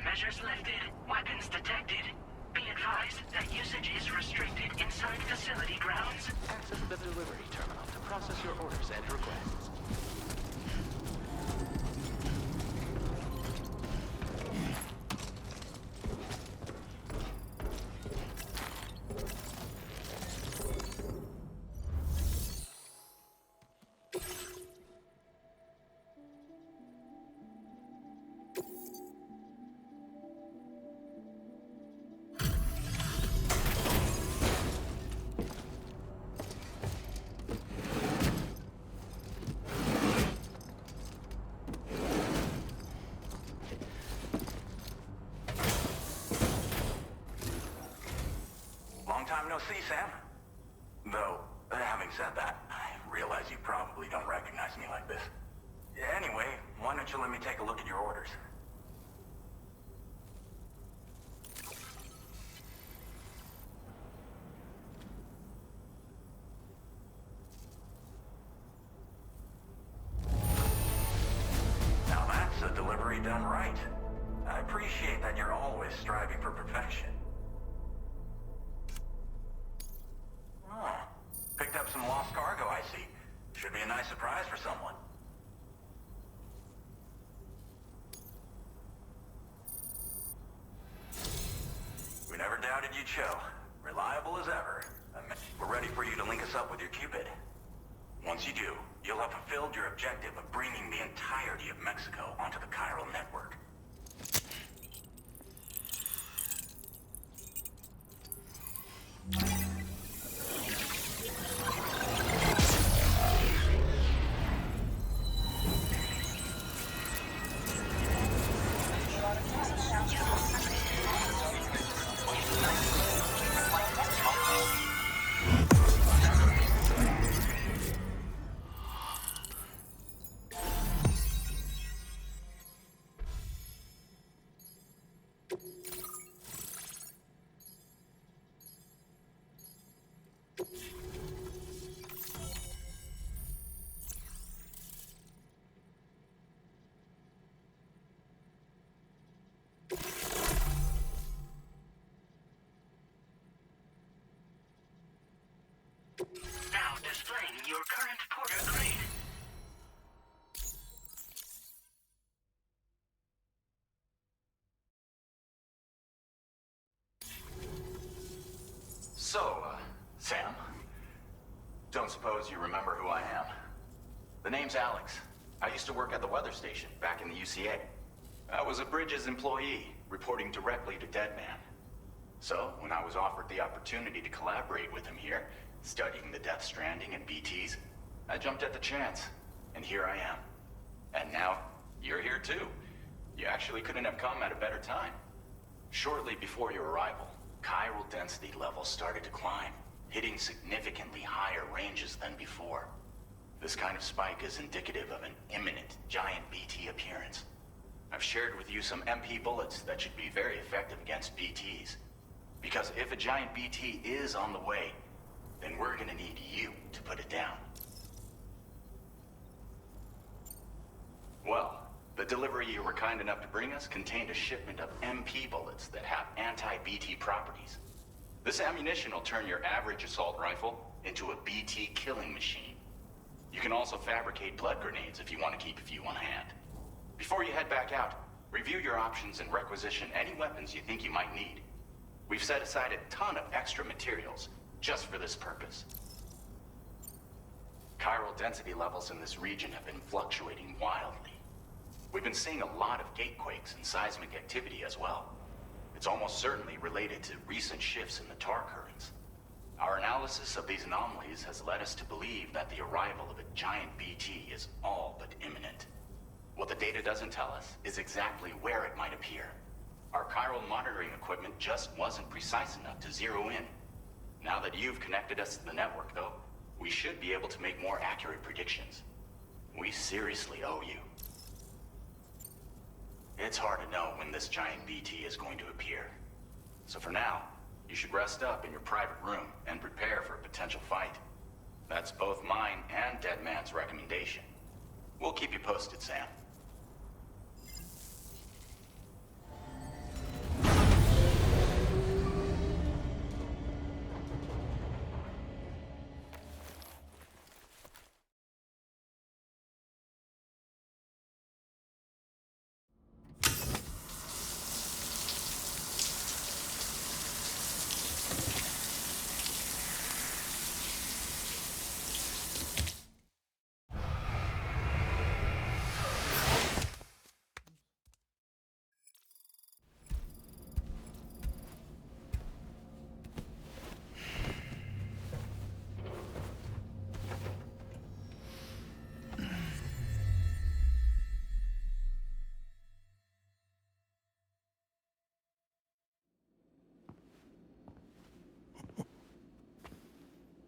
Measures lifted. Weapons detected. Be advised that usage is restricted inside facility grounds. Access the delivery terminal to process your orders and requests. time no see, Sam. Though, having said that, I realize you probably don't recognize me like this. Anyway, why don't you let me take a look at your orders? Now that's a delivery done right. I appreciate that you're always striving for perfection. Oh, picked up some lost cargo, I see. Should be a nice surprise for someone. We never doubted you'd show. Reliable as ever. We're ready for you to link us up with your Cupid. Once you do, you'll have fulfilled your objective of bringing the entirety of Mexico onto the chiral network. Now displaying your current porter grade. So, Sam, don't suppose you remember who I am? The name's Alex. I used to work at the weather station back in the UCA. I was a Bridges employee, reporting directly to Deadman. So, when I was offered the opportunity to collaborate with him here, studying the Death Stranding and BTs, I jumped at the chance, and here I am. And now, you're here too. You actually couldn't have come at a better time. Shortly before your arrival, chiral density levels started to climb, hitting significantly higher ranges than before. This kind of spike is indicative of an imminent giant BT appearance. I've shared with you some MP bullets that should be very effective against BTs. Because if a giant BT is on the way, then we're gonna need you to put it down. Well, the delivery you were kind enough to bring us contained a shipment of MP bullets that have anti-BT properties. This ammunition will turn your average assault rifle into a BT killing machine. You can also fabricate blood grenades if you want to keep a few on hand. Before you head back out, review your options and requisition any weapons you think you might need. We've set aside a ton of extra materials just for this purpose. Chiral density levels in this region have been fluctuating wildly. We've been seeing a lot of gatequakes and seismic activity as well. It's almost certainly related to recent shifts in the tar currents. Our analysis of these anomalies has led us to believe that the arrival of a giant BT is all but imminent. What the data doesn't tell us is exactly where it might appear. Our chiral monitoring equipment just wasn't precise enough to zero in. Now that you've connected us to the network, though, we should be able to make more accurate predictions. We seriously owe you. It's hard to know when this giant BT is going to appear. So for now, you should rest up in your private room and prepare for a potential fight. That's both mine and Deadman's recommendation. We'll keep you posted, Sam.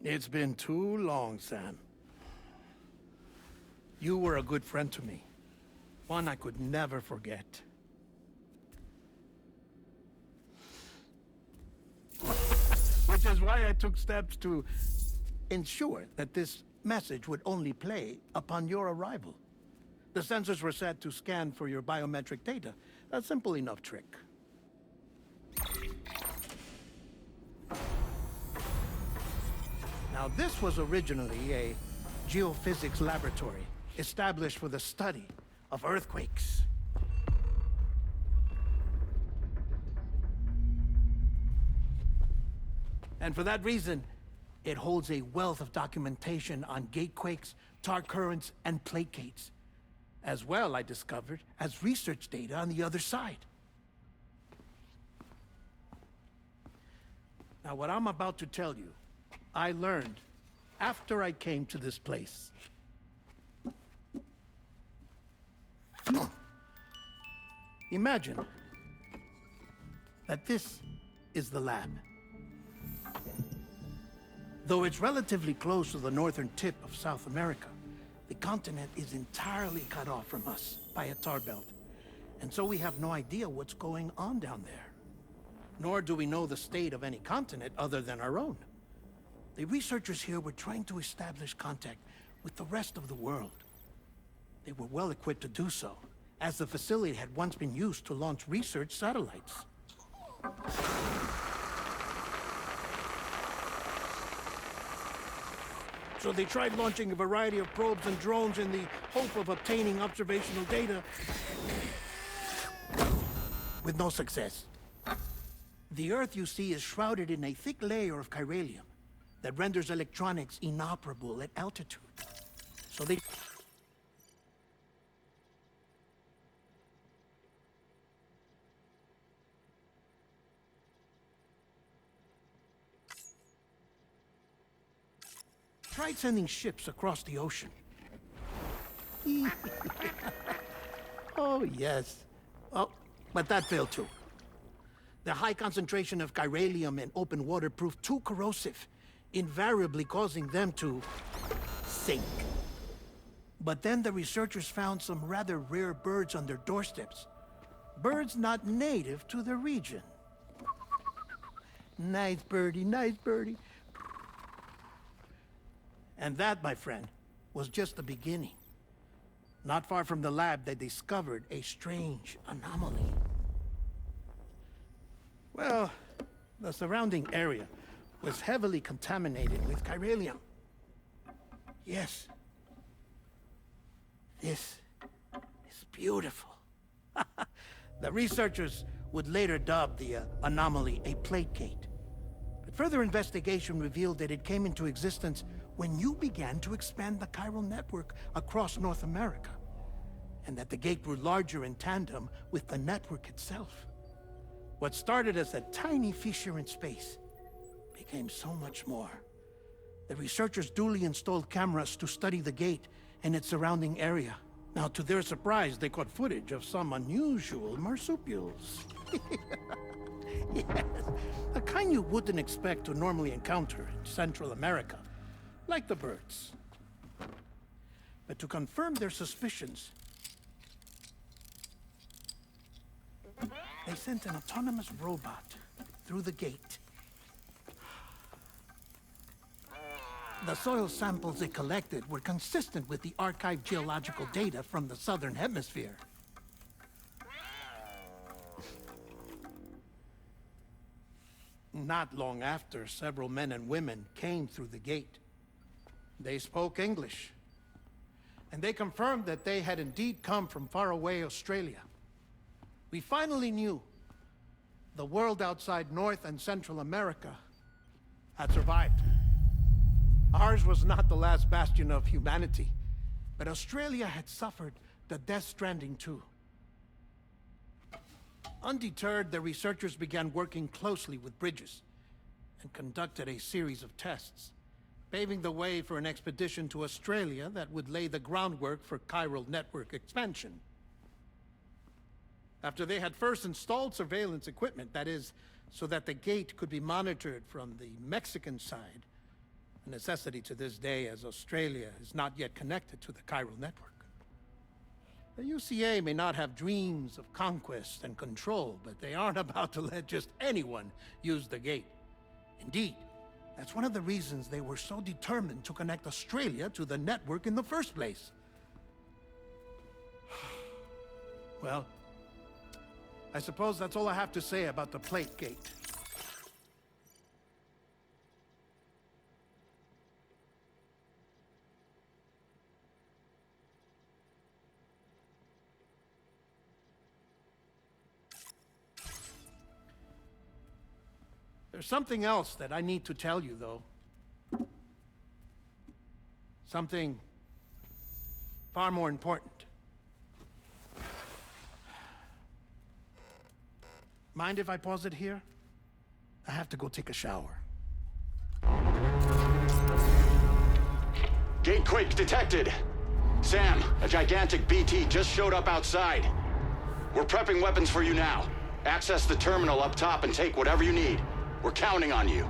It's been too long, Sam. You were a good friend to me. One I could never forget. Which is why I took steps to ensure that this message would only play upon your arrival. The sensors were set to scan for your biometric data. A simple enough trick. Now, this was originally a geophysics laboratory established for the study of earthquakes. And for that reason, it holds a wealth of documentation on gatequakes, tar currents, and placates. As well, I discovered, as research data on the other side. Now, what I'm about to tell you, I learned after I came to this place. Imagine that this is the lab. Though it's relatively close to the northern tip of South America, the continent is entirely cut off from us by a tar belt. And so we have no idea what's going on down there. Nor do we know the state of any continent other than our own. The researchers here were trying to establish contact with the rest of the world. They were well equipped to do so, as the facility had once been used to launch research satellites. So they tried launching a variety of probes and drones in the hope of obtaining observational data, with no success. The Earth, you see, is shrouded in a thick layer of chiralium that renders electronics inoperable at altitude. So they tried sending ships across the ocean. Oh, yes. Oh, but that failed too. The high concentration of chiralium in open water proved too corrosive, invariably causing them to sink. But then the researchers found some rather rare birds on their doorsteps. Birds not native to the region. Nice birdie, nice birdie. And that, my friend, was just the beginning. Not far from the lab, they discovered a strange anomaly. Well, the surrounding area was heavily contaminated with chiralium. Yes. This is beautiful. The researchers would later dub the anomaly a placate. But further investigation revealed that it came into existence when you began to expand the chiral network across North America, and that the gate grew larger in tandem with the network itself. What started as a tiny fissure in space became so much more. The researchers duly installed cameras to study the gate and its surrounding area. Now, to their surprise, they caught footage of some unusual marsupials. Yes, the kind you wouldn't expect to normally encounter in Central America, like the birds. But to confirm their suspicions, they sent an autonomous robot through the gate. The soil samples they collected were consistent with the archived geological data from the southern hemisphere. Not long after, several men and women came through the gate. They spoke English, and they confirmed that they had indeed come from faraway Australia. We finally knew the world outside North and Central America had survived. Ours was not the last bastion of humanity, but Australia had suffered the death stranding too. Undeterred, the researchers began working closely with Bridges and conducted a series of tests, paving the way for an expedition to Australia that would lay the groundwork for chiral network expansion. After they had first installed surveillance equipment, that is, so that the gate could be monitored from the Mexican side, a necessity to this day as Australia is not yet connected to the chiral network. The UCA may not have dreams of conquest and control, but they aren't about to let just anyone use the gate. Indeed, that's one of the reasons they were so determined to connect Australia to the network in the first place. Well, I suppose that's all I have to say about the plate gate. There's something else that I need to tell you, though. Something far more important. Mind if I pause it here? I have to go take a shower. Gate quake detected. Sam, a gigantic BT just showed up outside. We're prepping weapons for you now. Access the terminal up top and take whatever you need. We're counting on you.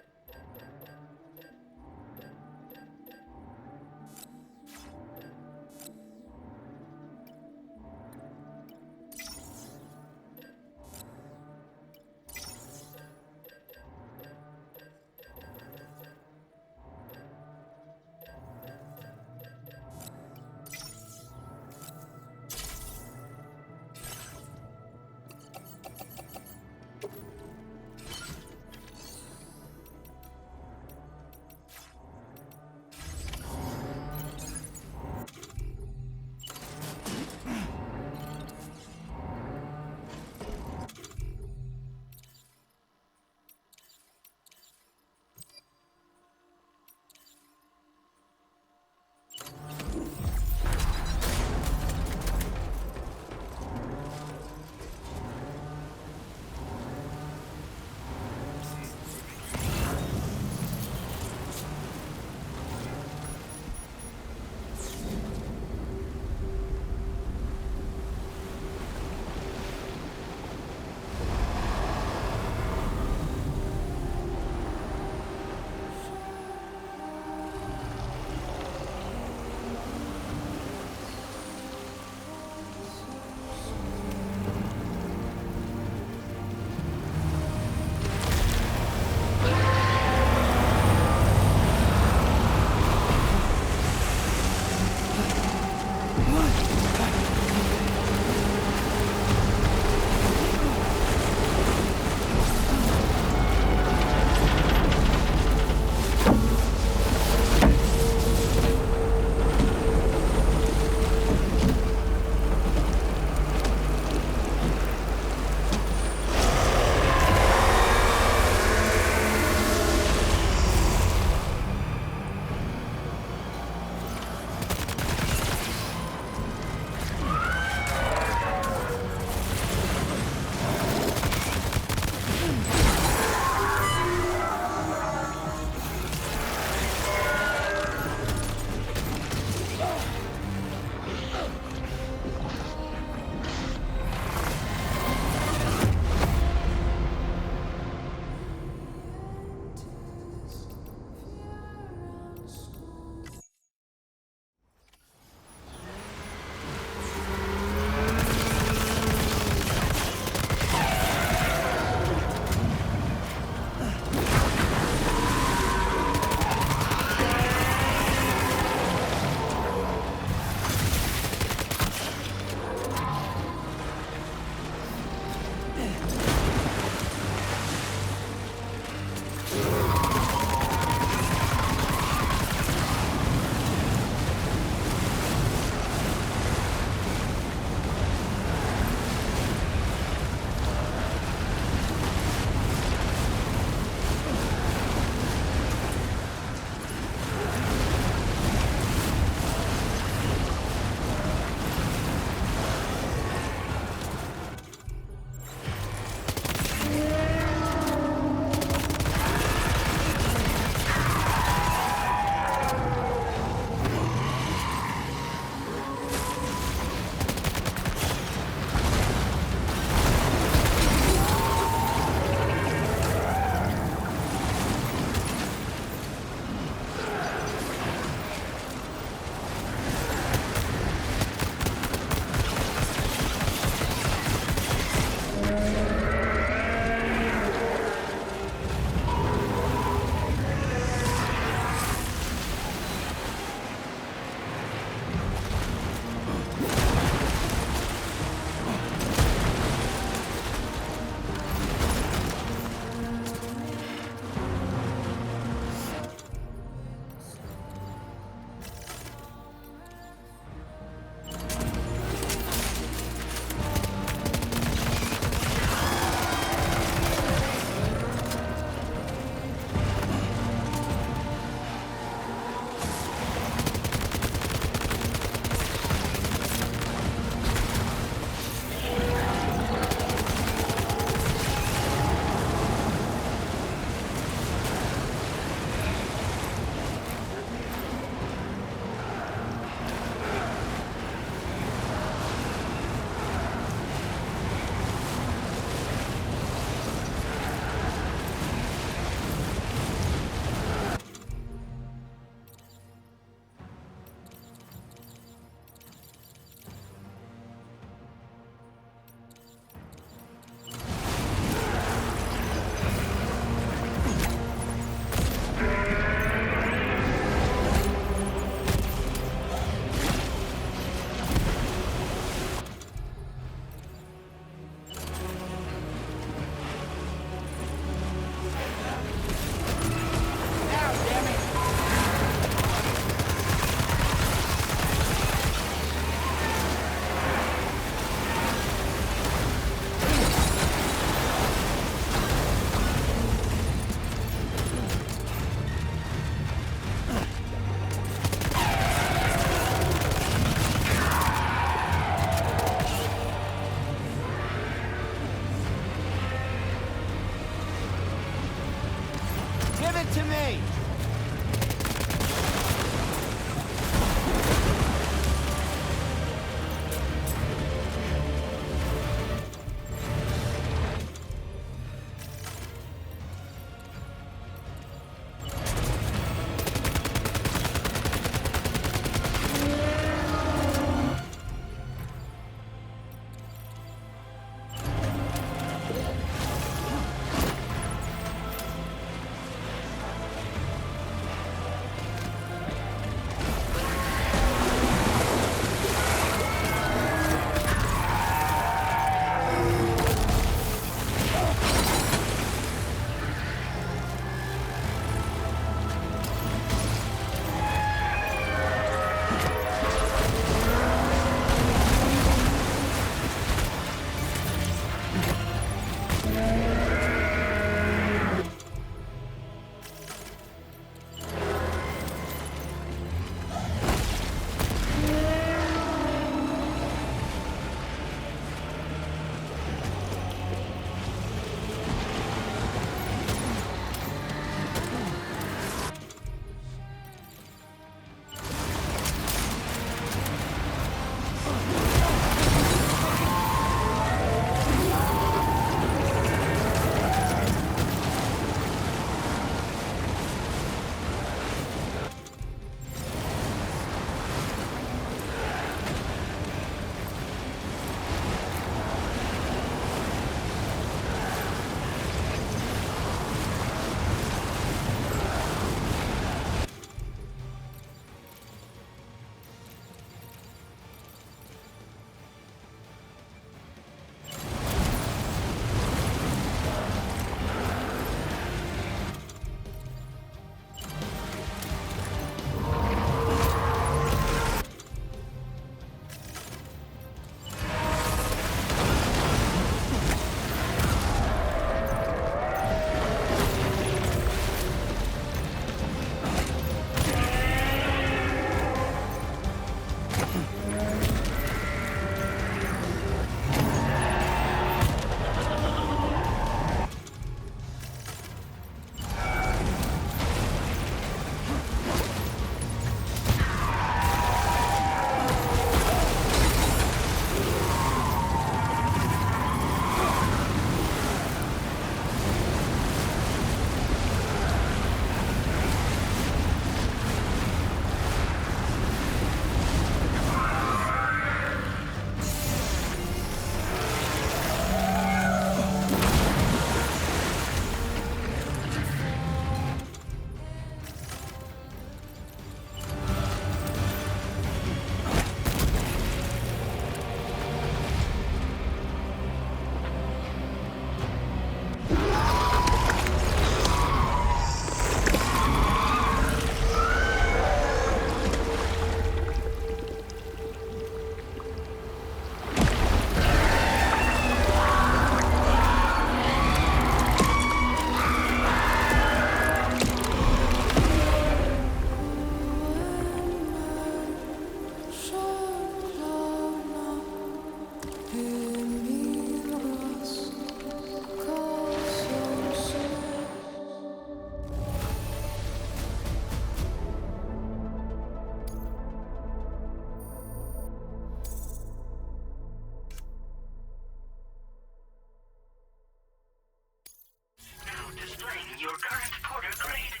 Now displaying your current porter grade.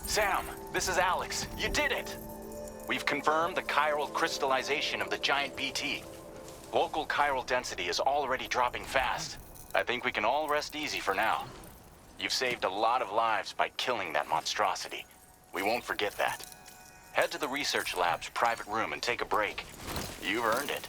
Sam, this is Alex. You did it! We've confirmed the chiral crystallization of the giant BT. Local chiral density is already dropping fast. I think we can all rest easy for now. You've saved a lot of lives by killing that monstrosity. We won't forget that. Head to the research lab's private room and take a break. You've earned it.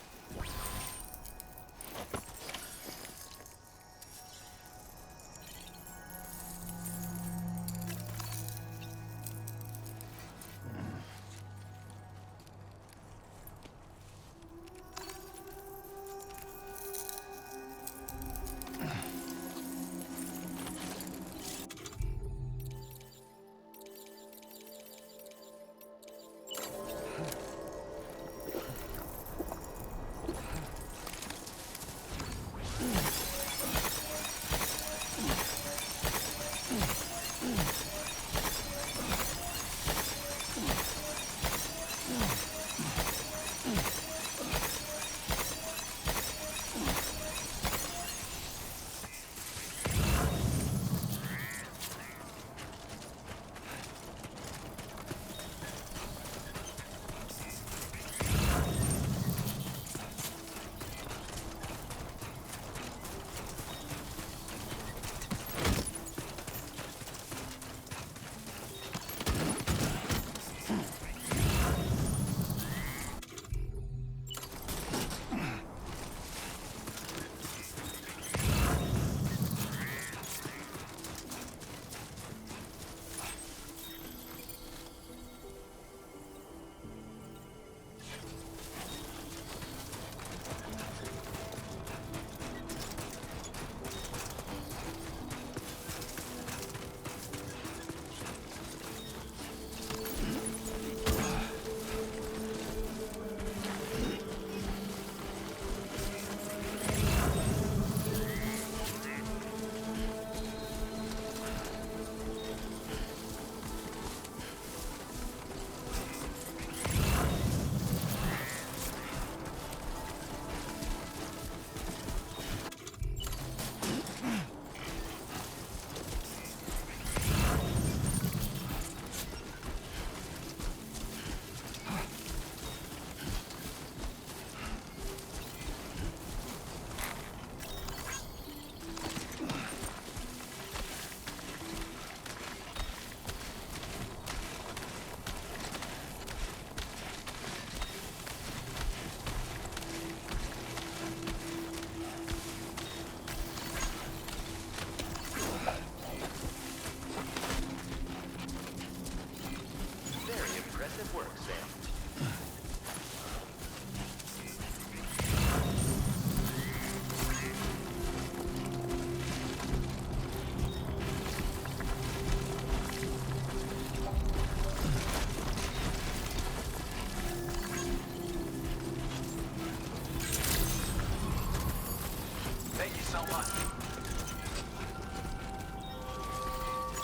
so much.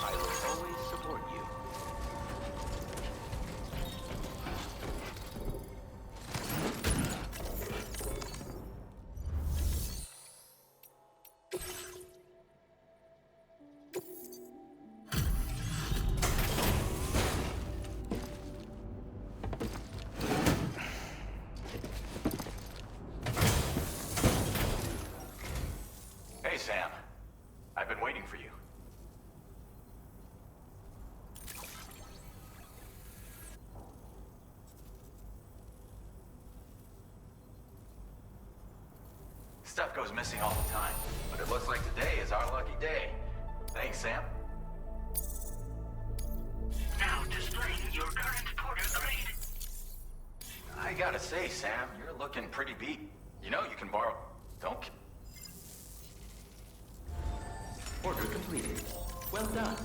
I will always support you. Hey, Sam. I've been waiting for you. Stuff goes missing all the time, but it looks like today is our lucky day. Thanks, Sam. Now displaying your current porter grade. I gotta say, Sam, you're looking pretty beat. You know you can borrow... Don't... Order completed. Well done.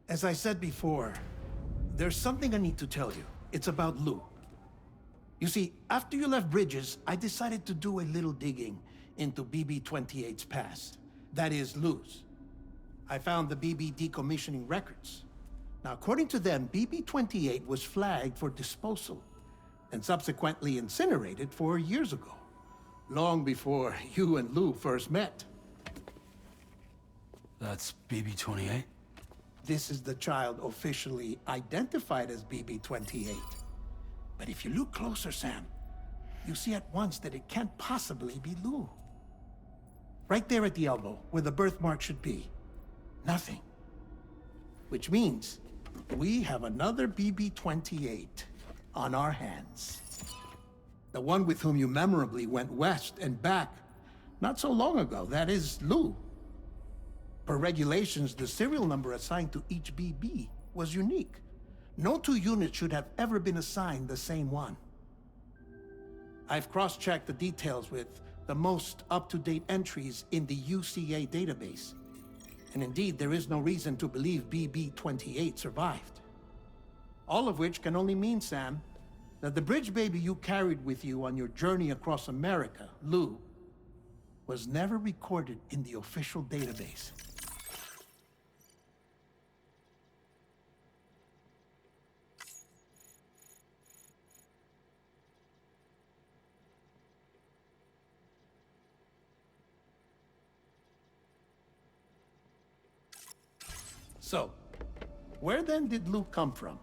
As I said before, there's something I need to tell you. It's about Lou. You see, after you left Bridges, I decided to do a little digging into BB-28's past. That is, Lou's. I found the BB decommissioning records. Now, according to them, BB-28 was flagged for disposal and subsequently incinerated 4 years ago, long before you and Lou first met. That's BB-28? This is the child officially identified as BB-28. But if you look closer, Sam, you see at once that it can't possibly be Lou. Right there at the elbow, where the birthmark should be. Nothing. Which means we have another BB-28 on our hands. The one with whom you memorably went west and back not so long ago, that is Lou. Per regulations, the serial number assigned to each BB was unique. No two units should have ever been assigned the same one. I've cross-checked the details with the most up-to-date entries in the UCA database. And indeed, there is no reason to believe BB-28 survived. All of which can only mean, Sam, that the bridge baby you carried with you on your journey across America, Lou, was never recorded in the official database. So, where then did Luke come from?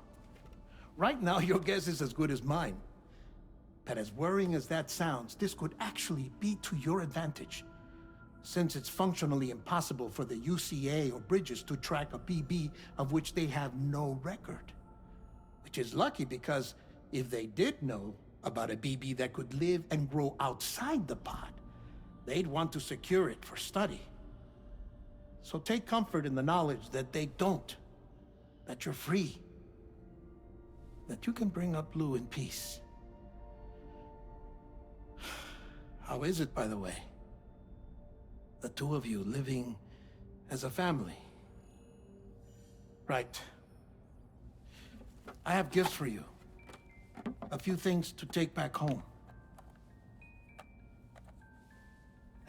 Right now, your guess is as good as mine. But as worrying as that sounds, this could actually be to your advantage, since it's functionally impossible for the UCA or Bridges to track a BB of which they have no record. Which is lucky because if they did know about a BB that could live and grow outside the pod, they'd want to secure it for study. So take comfort in the knowledge that they don't, that you're free, that you can bring up Lou in peace. How is it, by the way? The two of you living as a family. Right. I have gifts for you. A few things to take back home.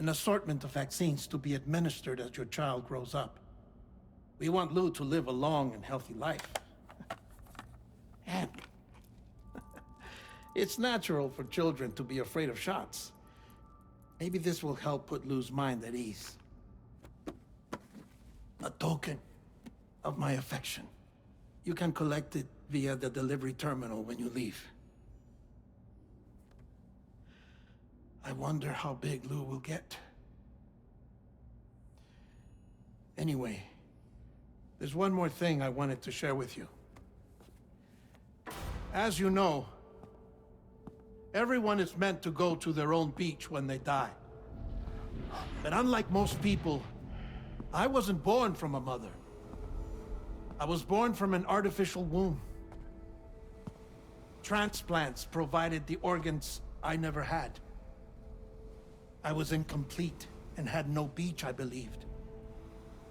An assortment of vaccines to be administered as your child grows up. We want Lou to live a long and healthy life. And it's natural for children to be afraid of shots. Maybe this will help put Lou's mind at ease. A token of my affection. You can collect it via the delivery terminal when you leave. I wonder how big Lou will get. Anyway, there's one more thing I wanted to share with you. As you know, everyone is meant to go to their own beach when they die. But unlike most people, I wasn't born from a mother. I was born from an artificial womb. Transplants provided the organs I never had. I was incomplete and had no beach, I believed.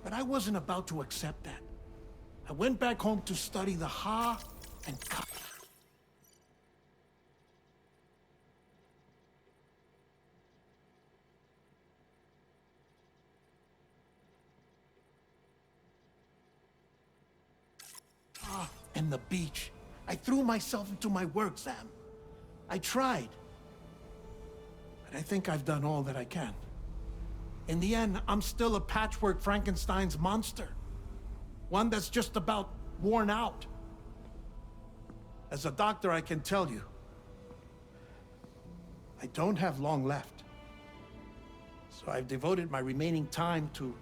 But I wasn't about to accept that. I went back home to study the Ha and Ka. And the beach. I threw myself into my work, Sam. I tried. But I think I've done all that I can. In the end, I'm still a patchwork Frankenstein's monster. One that's just about worn out. As a doctor, I can tell you, I don't have long left. So I've devoted my remaining time to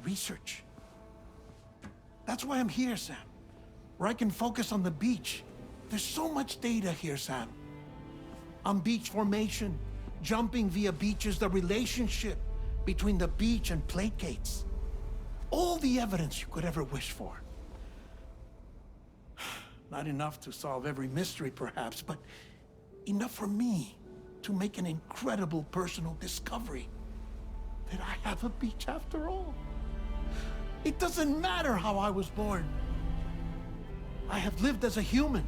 research. That's why I'm here, Sam. Where I can focus on the beach. There's so much data here, Sam. On beach formation, jumping via beaches, the relationship between the beach and plate gates. All the evidence you could ever wish for. Not enough to solve every mystery, perhaps, but enough for me to make an incredible personal discovery that I have a beach after all. It doesn't matter how I was born. I have lived as a human.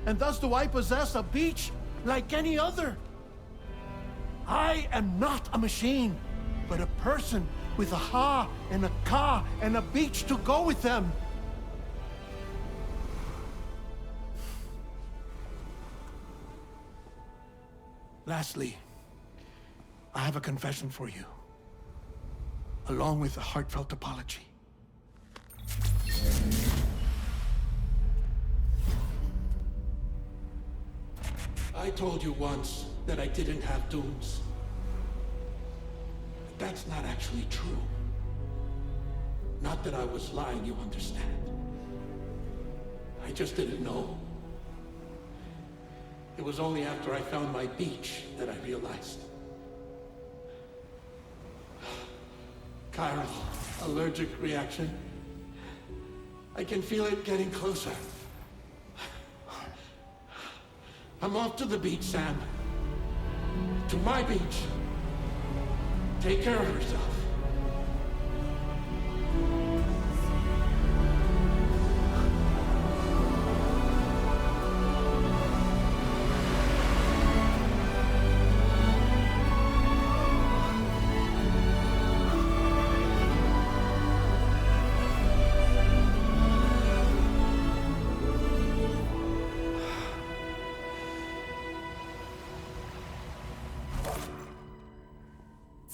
And thus do I possess a beach like any other. I am not a machine, but a person with a Ha and a Ka and a beach to go with them. Lastly, I have a confession for you, along with a heartfelt apology. I told you once that I didn't have dooms. But that's not actually true. Not that I was lying, you understand. I just didn't know. It was only after I found my beach that I realized. Chiral allergic reaction. I can feel it getting closer. I'm off to the beach, Sam. To my beach. Take care of yourself.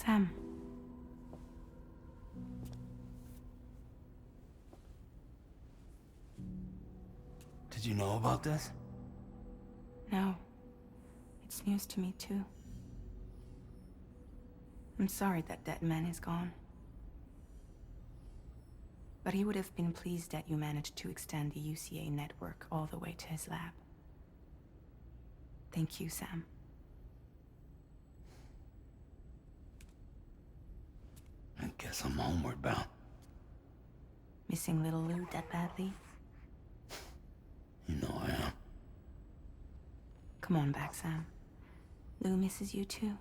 Sam, you know about this? No. It's news to me, too. I'm sorry that that man is gone. But he would have been pleased that you managed to extend the UCA network all the way to his lab. Thank you, Sam. I guess I'm homeward bound. Missing little Lou that badly? You know I am. Come on back, Sam. Lou misses you too.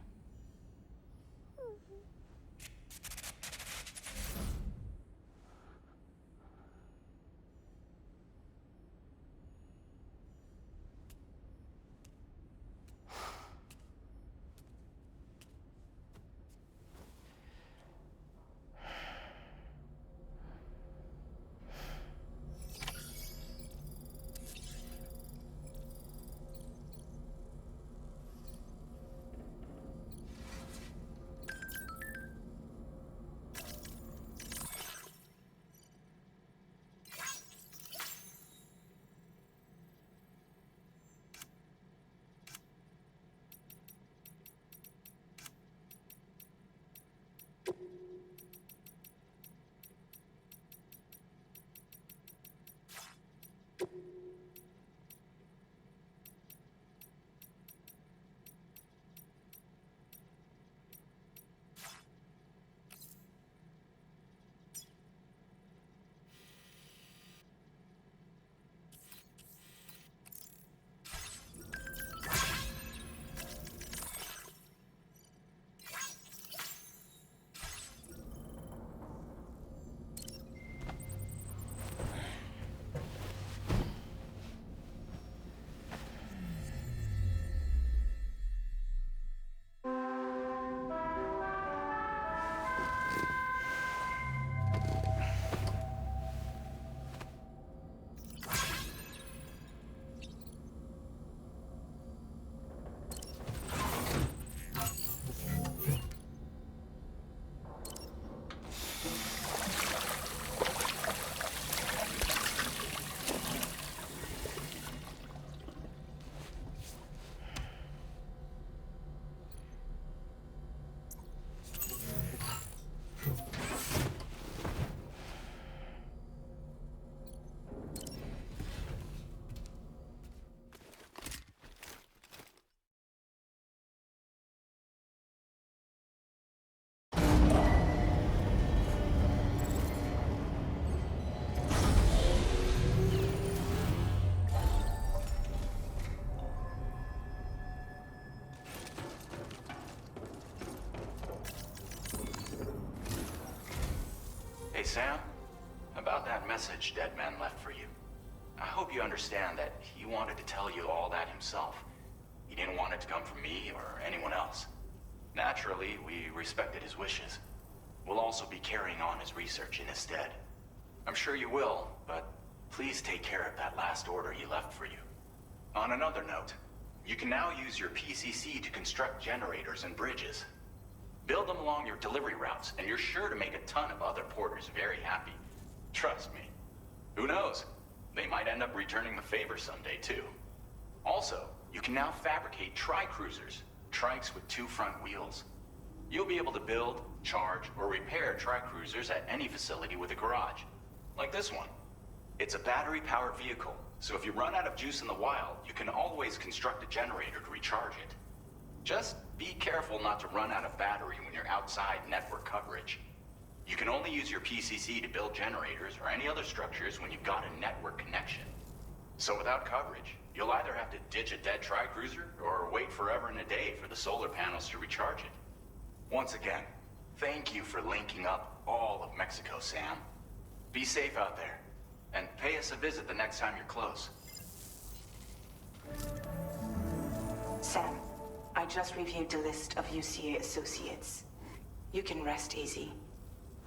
Hey, Sam. About that message Deadman left for you. I hope you understand that he wanted to tell you all that himself. He didn't want it to come from me or anyone else. Naturally, we respected his wishes. We'll also be carrying on his research in his stead. I'm sure you will, but please take care of that last order he left for you. On another note, you can now use your PCC to construct generators and bridges. Build them along your delivery routes, and you're sure to make a ton of other porters very happy. Trust me. Who knows? They might end up returning the favor someday, too. Also, you can now fabricate tri-cruisers, trikes with 2 front wheels. You'll be able to build, charge, or repair tri-cruisers at any facility with a garage. Like this one. It's a battery-powered vehicle, so if you run out of juice in the wild, you can always construct a generator to recharge it. Just be careful not to run out of battery when you're outside network coverage. You can only use your PCC to build generators or any other structures when you've got a network connection. So without coverage, you'll either have to ditch a dead tri-cruiser or wait forever and a day for the solar panels to recharge it. Once again, thank you for linking up all of Mexico, Sam. Be safe out there, and pay us a visit the next time you're close. Sam, I just reviewed the list of UCA associates. You can rest easy.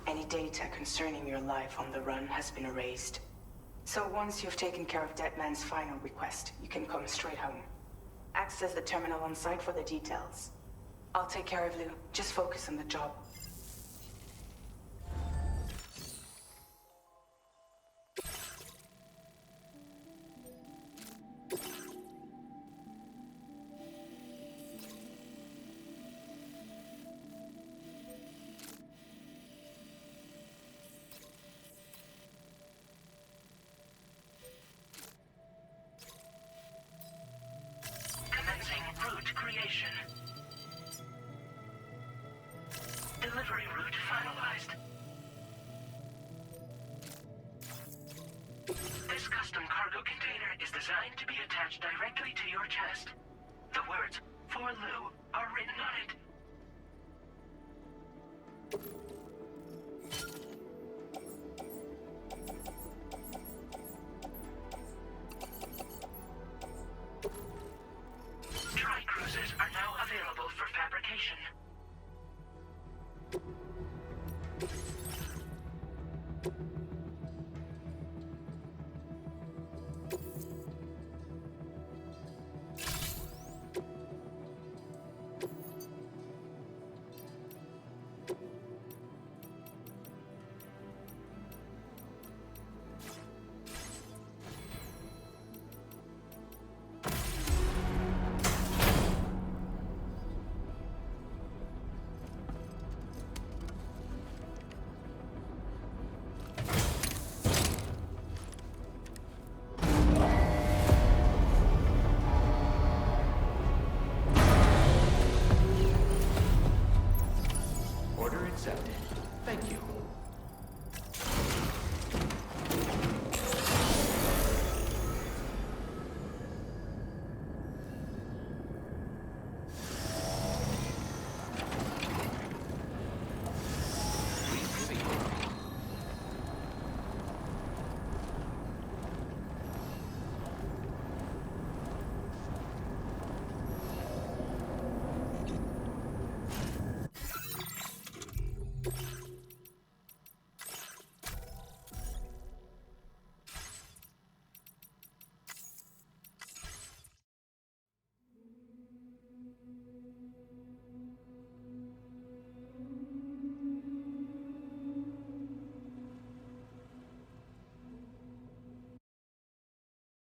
Any data concerning your life on the run has been erased. So once you've taken care of Deadman's final request, you can come straight home. Access the terminal on site for the details. I'll take care of Lou. Just focus on the job. attached directly to your chest. The words, "For Lou," are written on it.